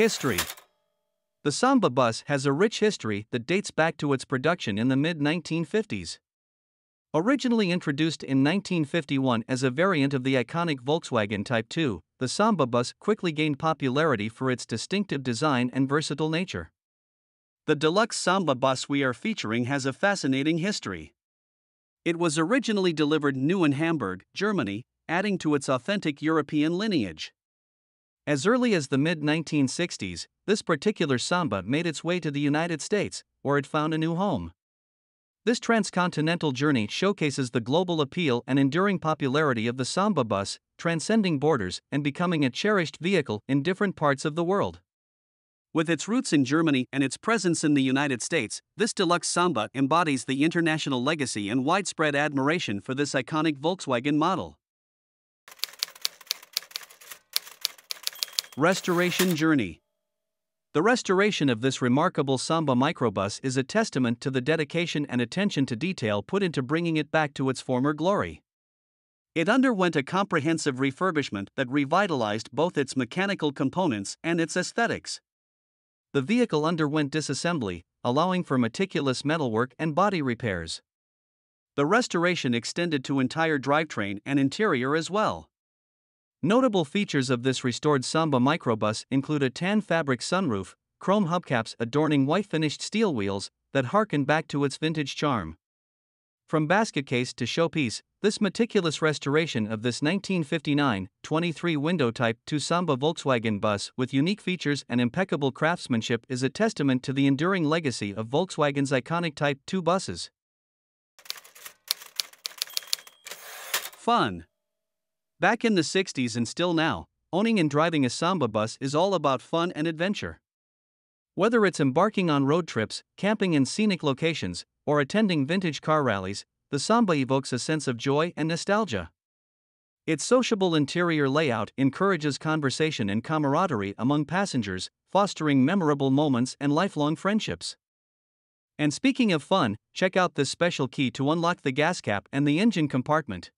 History. The Samba bus has a rich history that dates back to its production in the mid-1950s. Originally introduced in 1951 as a variant of the iconic Volkswagen Type 2, the Samba bus quickly gained popularity for its distinctive design and versatile nature. The Deluxe Samba bus we are featuring has a fascinating history. It was originally delivered new in Hamburg, Germany, adding to its authentic European lineage. As early as the mid-1960s, this particular Samba made its way to the United States, where it found a new home. This transcontinental journey showcases the global appeal and enduring popularity of the Samba bus, transcending borders and becoming a cherished vehicle in different parts of the world. With its roots in Germany and its presence in the United States, this Deluxe Samba embodies the international legacy and widespread admiration for this iconic Volkswagen model. Restoration journey. The restoration of this remarkable Samba Microbus is a testament to the dedication and attention to detail put into bringing it back to its former glory. It underwent a comprehensive refurbishment that revitalized both its mechanical components and its aesthetics. The vehicle underwent disassembly, allowing for meticulous metalwork and body repairs. The restoration extended to entire drivetrain and interior as well. Notable features of this restored Samba Microbus include a tan fabric sunroof, chrome hubcaps adorning white finished steel wheels that harken back to its vintage charm. From basket case to showpiece, this meticulous restoration of this 1959 23-window Type 2 Samba Volkswagen bus with unique features and impeccable craftsmanship is a testament to the enduring legacy of Volkswagen's iconic Type 2 buses. Fun. Back in the 60s and still now, owning and driving a Samba bus is all about fun and adventure. Whether it's embarking on road trips, camping in scenic locations, or attending vintage car rallies, the Samba evokes a sense of joy and nostalgia. Its sociable interior layout encourages conversation and camaraderie among passengers, fostering memorable moments and lifelong friendships. And speaking of fun, check out this special key to unlock the gas cap and the engine compartment.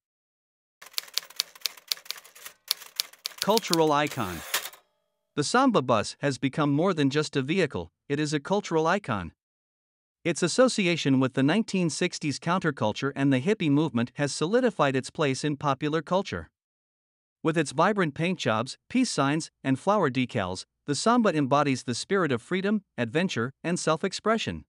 Cultural icon. The Samba bus has become more than just a vehicle, it is a cultural icon. Its association with the 1960s counterculture and the hippie movement has solidified its place in popular culture. With its vibrant paint jobs, peace signs, and flower decals, the Samba embodies the spirit of freedom, adventure, and self-expression.